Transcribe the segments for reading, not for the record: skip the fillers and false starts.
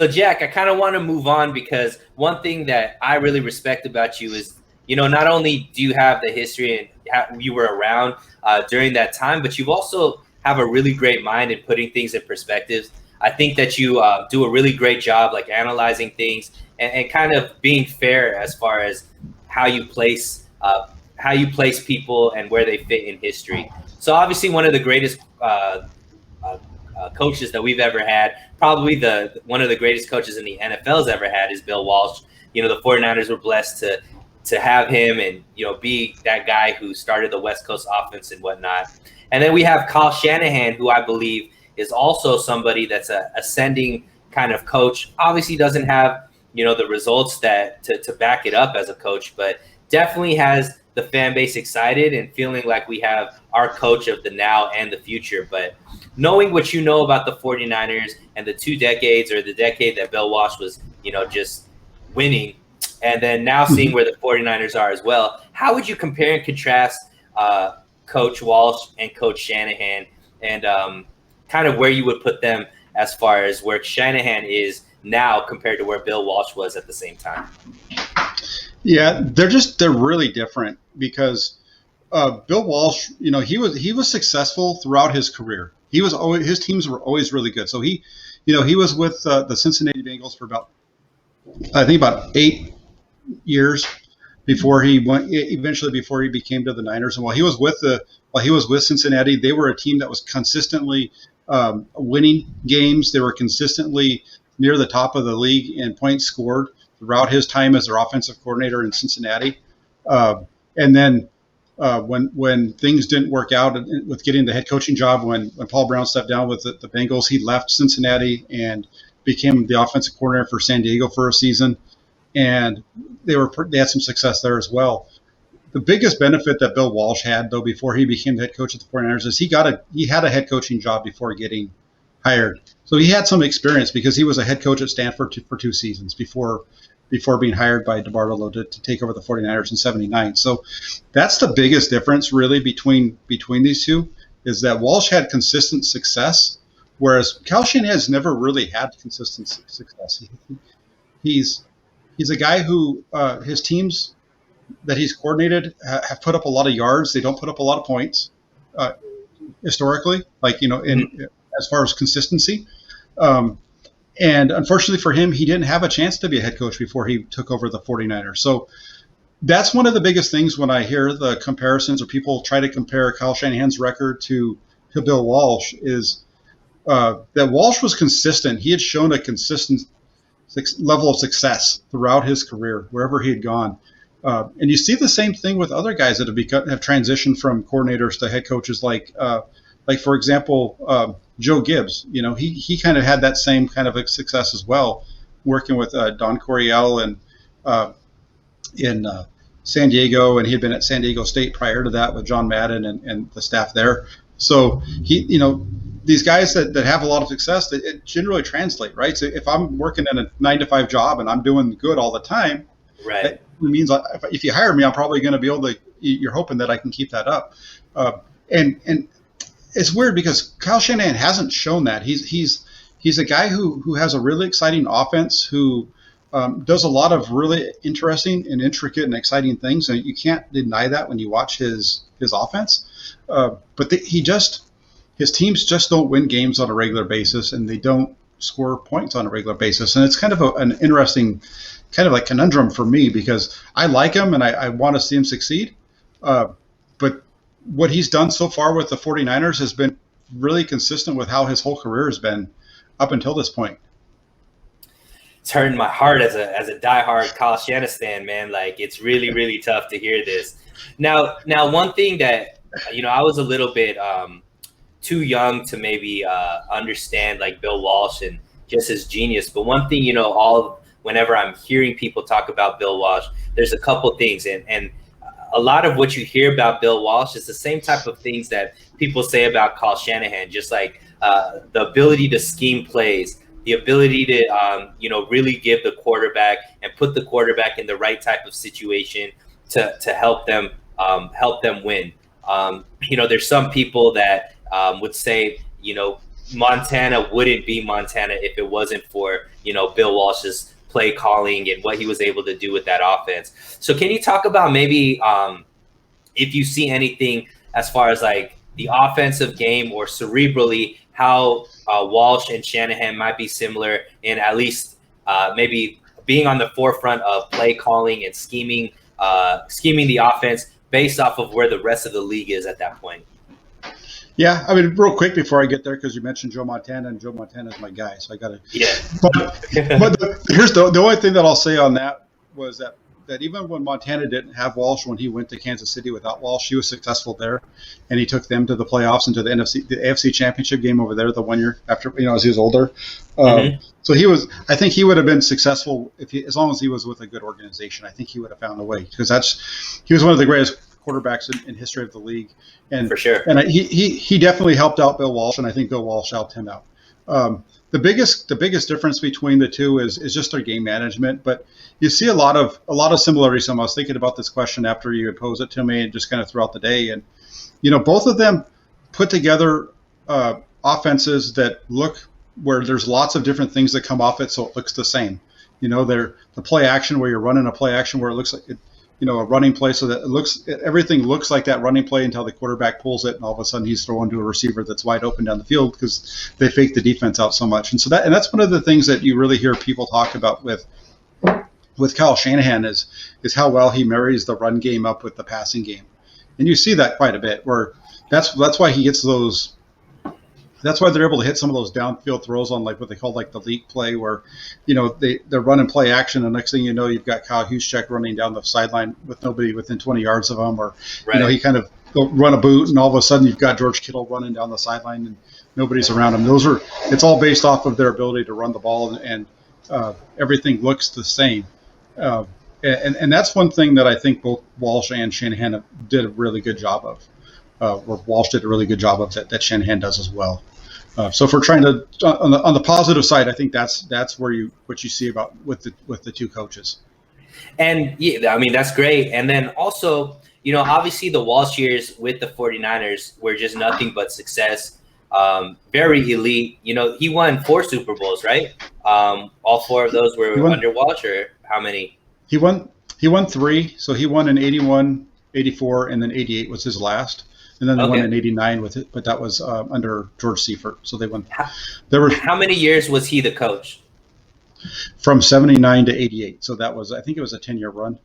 So Jack, I kind of want to move on because one thing that I really respect about you is, not only do you have the history and you were around during that time, but you also have a really great mind in putting things in perspectives. I think that you do a really great job, like analyzing things and kind of being fair as far as how you place people and where they fit in history. So obviously, one of the greatest coaches that we've ever had, probably one of the greatest coaches in the NFL's ever had, is Bill Walsh. The 49ers were blessed to have him and, be that guy who started the West Coast offense and whatnot. And then we have Kyle Shanahan, who I believe is also somebody that's a ascending kind of coach. Obviously doesn't have, the results that to back it up as a coach, but definitely has the fan base excited and feeling like we have our coach of the now and the future. But knowing what you know about the 49ers and the 2 decades, or the decade that Bill Walsh was, just winning, and then now seeing where the 49ers are as well, how would you compare and contrast Coach Walsh and Coach Shanahan, and kind of where you would put them as far as where Shanahan is now compared to where Bill Walsh was at the same time? Yeah, they're really different because Bill Walsh, he was successful throughout his career. His teams were always really good. So he was with the Cincinnati Bengals for about 8 years before he became to the Niners. And while he was with Cincinnati, they were a team that was consistently winning games. They were consistently near the top of the league in points scored throughout his time as their offensive coordinator in Cincinnati. And then when things didn't work out with getting the head coaching job, when Paul Brown stepped down with the Bengals, he left Cincinnati and became the offensive coordinator for San Diego for a season. And they had some success there as well. The biggest benefit that Bill Walsh had, though, before he became the head coach of the 49ers, is he had a head coaching job before getting hired. So he had some experience because he was a head coach at Stanford for 2 seasons before being hired by DeBartolo to take over the 49ers in '79. So that's the biggest difference really between these two, is that Walsh had consistent success, whereas Kyle Shanahan has never really had consistent success. He's a guy who his teams that he's coordinated have put up a lot of yards. They don't put up a lot of points historically, as far as consistency. And unfortunately for him, he didn't have a chance to be a head coach before he took over the 49ers. So that's one of the biggest things when I hear the comparisons, or people try to compare Kyle Shanahan's record to Bill Walsh, is that Walsh was consistent. He had shown a consistent level of success throughout his career, wherever he had gone. And you see the same thing with other guys that have transitioned from coordinators to head coaches, like for example, Joe Gibbs. He kind of had that same kind of success as well, working with Don Coryell in San Diego, and he had been at San Diego State prior to that with John Madden and the staff there. So these guys that have a lot of success, it generally translate, right? So if I'm working in a 9-to-5 job and I'm doing good all the time, right, that means if you hire me, I'm probably going to be able to. You're hoping that I can keep that up, and it's weird because Kyle Shanahan hasn't shown that. He's a guy who has a really exciting offense, who does a lot of really interesting and intricate and exciting things, and you can't deny that when you watch his offense. But his teams just don't win games on a regular basis, and they don't score points on a regular basis. And it's kind of an interesting kind of like conundrum for me, because I like him and I want to see him succeed. But what he's done so far with the 49ers has been really consistent with how his whole career has been up until this point. It's hurting my heart as a diehard Kyle Shanahan, man. Like, it's really, really tough to hear this. Now, one thing that, I was a little bit too young to maybe understand, like, Bill Walsh and just his genius. But one thing, whenever I'm hearing people talk about Bill Walsh, there's a couple things. And a lot of what you hear about Bill Walsh is the same type of things that people say about Kyle Shanahan, just like the ability to scheme plays, the ability to, really give the quarterback and put the quarterback in the right type of situation to help them win. There's some people that would say, Montana wouldn't be Montana if it wasn't for Bill Walsh's play calling and what he was able to do with that offense. So can you talk about maybe if you see anything as far as like the offensive game or cerebrally, how Walsh and Shanahan might be similar in at least maybe being on the forefront of play calling and scheming the offense based off of where the rest of the league is at that point? Yeah, I mean, real quick before I get there, because you mentioned Joe Montana, and Joe Montana is my guy, so I got to. Yeah. But here's the only thing that I'll say on that was that even when Montana didn't have Walsh, when he went to Kansas City without Walsh, he was successful there, and he took them to the playoffs and to the AFC Championship game over there the 1 year after, as he was older. So I think he would have been successful as long as he was with a good organization. I think he would have found a way, because he was one of the greatest quarterbacks in history of the league, and for sure. And he definitely helped out Bill Walsh, and I think Bill Walsh helped him out. The biggest difference between the two is just their game management, but you see a lot of similarities. I was thinking about this question after you had posed it to me, and just kind of throughout the day, and both of them put together offenses that look where there's lots of different things that come off it, so it looks the same. They're the play action where you're running a play action where it looks like it, a running play, so that everything looks like that running play until the quarterback pulls it, and all of a sudden he's throwing to a receiver that's wide open down the field because they fake the defense out so much. And so that's one of the things that you really hear people talk about with Kyle Shanahan is how well he marries the run game up with the passing game, and you see that quite a bit. Where that's why he gets those. That's why they're able to hit some of those downfield throws on like what they call like the leak play, where they're running play action, and next thing you know, you've got Kyle Juszczyk running down the sideline with nobody within 20 yards of him, or right. He kind of run a boot, and all of a sudden you've got George Kittle running down the sideline and nobody's around him. It's all based off of their ability to run the ball, and everything looks the same. And that's one thing that I think both Walsh and Shanahan did a really good job of. Or Walsh did a really good job of that Shanahan does as well. So if we're trying to on the positive side, I think that's where what you see about with the two coaches. And yeah, I mean, that's great. And then also, obviously the Walsh years with the 49ers were just nothing but success. Very elite. He won 4 Super Bowls, right? All 4 of those were under Walsh, or how many? He won 3. So he won in 81, 84, and then 88 was his last. And then they won in 89 with it, but that was under George Seifert. So they won. How many years was he the coach? From 79 to 88. So I think it was a 10-year run.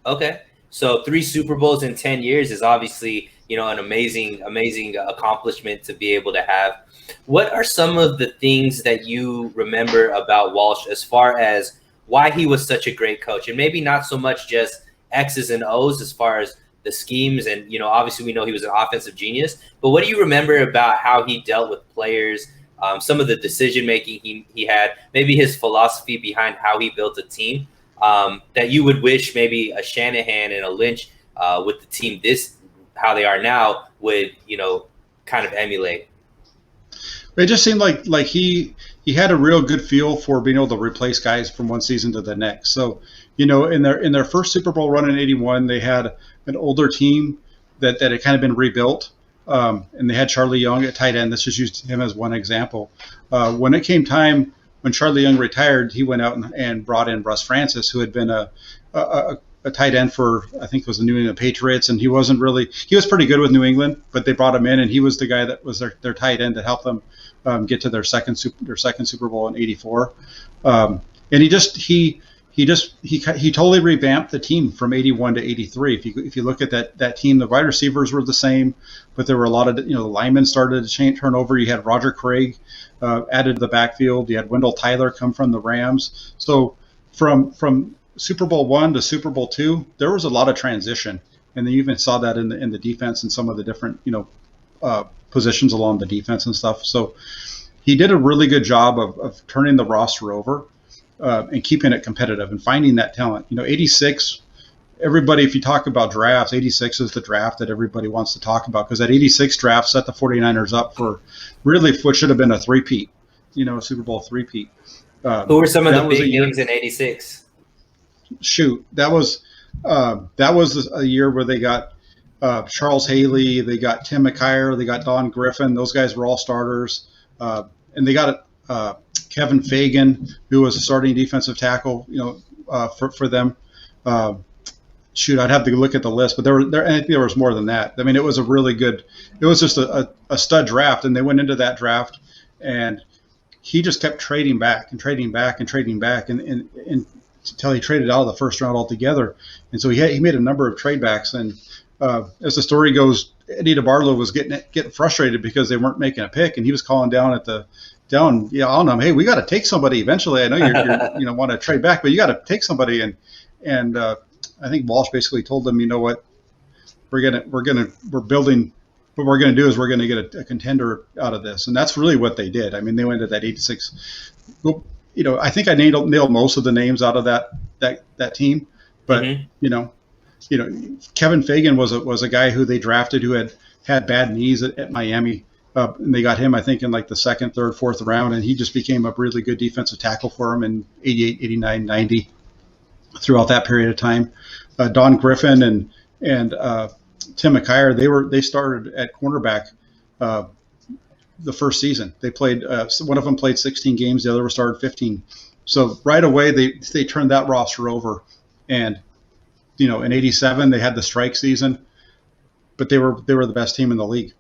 Okay. So 3 Super Bowls in 10 years is obviously, an amazing accomplishment to be able to have. What are some of the things that you remember about Walsh as far as why he was such a great coach? And maybe not so much just X's and O's as far as the schemes, and obviously we know he was an offensive genius, but what do you remember about how he dealt with players, some of the decision making he had, maybe his philosophy behind how he built a team, that you would wish maybe a Shanahan and a Lynch with the team how they are now would kind of emulate? It just seemed like he had a real good feel for being able to replace guys from one season to the next. So in their first Super Bowl run in 81, they had an older team that had kind of been rebuilt, and they had Charlie Young at tight end. Let's just use him as one example. When it came time, when Charlie Young retired, he went out and brought in Russ Francis, who had been a tight end for, I think it was the New England Patriots, and he was pretty good with New England, but they brought him in, and he was the guy that was their tight end that helped them get to their second Super Bowl in '84. And he totally revamped the team from 81 to 83. If you look at that team, the wide receivers were the same, but there were a lot of the linemen started to turn over. You had Roger Craig added to the backfield. You had Wendell Tyler come from the Rams. So from Super Bowl I to Super Bowl II, there was a lot of transition, and then you even saw that in the defense and some of the different positions along the defense and stuff. So he did a really good job of turning the roster over. And keeping it competitive and finding that talent. 86, everybody, if you talk about drafts, 86 is the draft that everybody wants to talk about, because that 86 draft set the 49ers up for really what should have been a three-peat, a Super Bowl three-peat. Who were some of the big names in 86? Shoot, that was a year where they got Charles Haley, they got Tim McKyer, they got Don Griffin. Those guys were all starters. And they got Kevin Fagan, who was a starting defensive tackle, for them. I'd have to look at the list, but I think there was more than that. I mean, it was a really good. It was just a stud draft, and they went into that draft, and he just kept trading back and trading back and trading back, and until he traded out of the first round altogether. And so he made a number of trade backs, and as the story goes, Eddie DeBartolo was getting frustrated because they weren't making a pick, and he was calling down on them, hey, we got to take somebody eventually. I know you want to trade back, but you got to take somebody, and I think Walsh basically told them, you know what, we're building. What we're going to do is we're going to get a contender out of this, and that's really what they did. I mean, they went to that 86. I think I nailed most of the names out of that team, but Kevin Fagan was a guy who they drafted who had bad knees at Miami, and they got him, I think, in like the second, third, fourth round, and he just became a really good defensive tackle for him in 88, 89, 90 throughout that period of time. Don Griffin and Tim McKyer, they started at cornerback the first season. They played one of them played 16 games, the other one started 15. So right away they turned that roster over, and in 87 they had the strike season, but they were the best team in the league.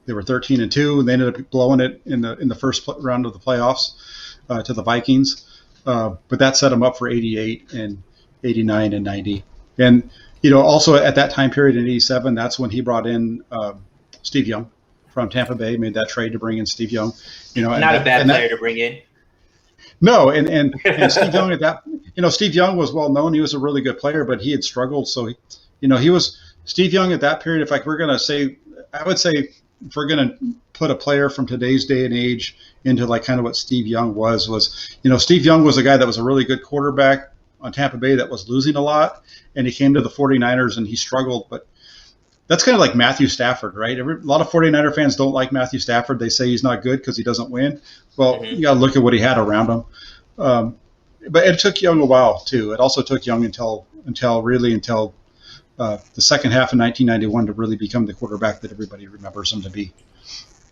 They were 13-2, and they ended up blowing it in the first round of the playoffs to the Vikings. But that set them up for 88 and 89 and 90. And also at that time period in 87, that's when he brought in Steve Young from Tampa Bay, made that trade to bring in Steve Young. Not a bad player to bring in. No, and Steve Young at that, Steve Young was well known. He was a really good player, but he had struggled. So, he was Steve Young at that period. If we're going to say, I would say if we're going to put a player from today's day and age into like kind of what Steve Young was Steve Young was a guy that was a really good quarterback on Tampa Bay that was losing a lot, and he came to the 49ers and he struggled. But that's kind of like Matthew Stafford, right? A lot of 49er fans don't like Matthew Stafford. They say he's not good because he doesn't win. Well, you got to look at what he had around him. But it took Young a while too. It also took Young until the second half of 1991 to really become the quarterback that everybody remembers him to be.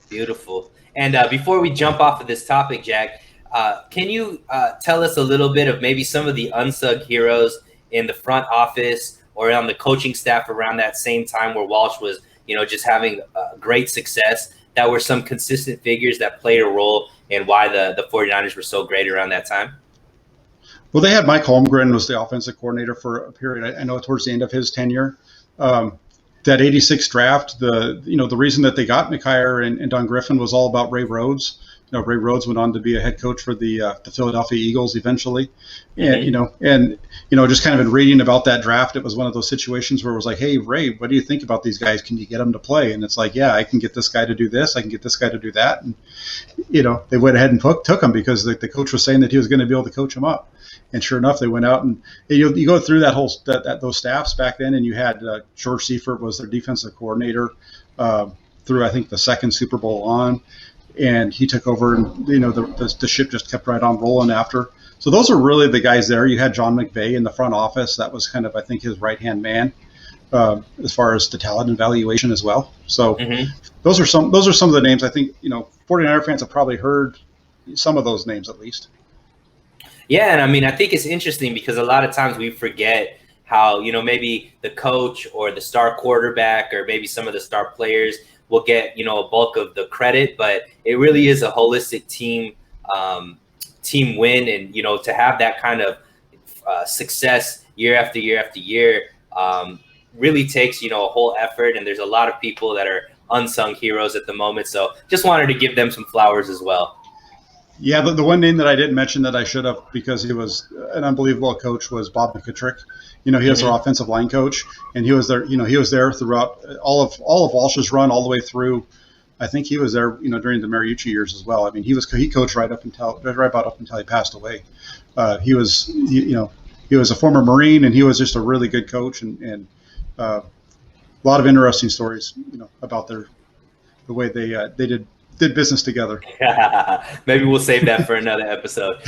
Beautiful. And before we jump off of this topic, Jack, can you tell us a little bit of maybe some of the unsung heroes in the front office or on the coaching staff around that same time where Walsh was, just having great success, that were some consistent figures that played a role in why the 49ers were so great around that time? Well, they had Mike Holmgren was the offensive coordinator for a period. I know towards the end of his tenure. That 86 draft, the reason that they got McKyer and Don Griffin was all about Ray Rhodes. Ray Rhodes went on to be a head coach for the Philadelphia Eagles eventually, and just kind of in reading about that draft, it was one of those situations where it was like, hey Ray, what do you think about these guys? Can you get them to play? And it's like, yeah, I can get this guy to do this, I can get this guy to do that, and they went ahead and took him because the coach was saying that he was going to be able to coach them up. And sure enough, they went out and you go through those staffs back then, and you had George Seifert was their defensive coordinator through I think the second Super Bowl on, and he took over, and the ship just kept right on rolling after. So those are really the guys there. You had John McVay in the front office. That was kind of I think his right hand man as far as the talent evaluation as well. So those are some of the names I think 49er fans have probably heard some of those names at least. Yeah, and I mean, I think it's interesting because a lot of times we forget how, maybe the coach or the star quarterback or maybe some of the star players will get, a bulk of the credit, but it really is a holistic team win. And, to have that kind of success year after year after year really takes, a whole effort. And there's a lot of people that are unsung heroes at the moment. So just wanted to give them some flowers as well. Yeah, the one name that I didn't mention that I should have because he was an unbelievable coach was Bob McKittrick. He was our offensive line coach, and he was there. He was there throughout all of Walsh's run, all the way through. I think he was there, during the Mariucci years as well. I mean, he coached right about up until he passed away. He was a former Marine, and he was just a really good coach, and a lot of interesting stories, about the way they did business together. Maybe we'll save that for another episode.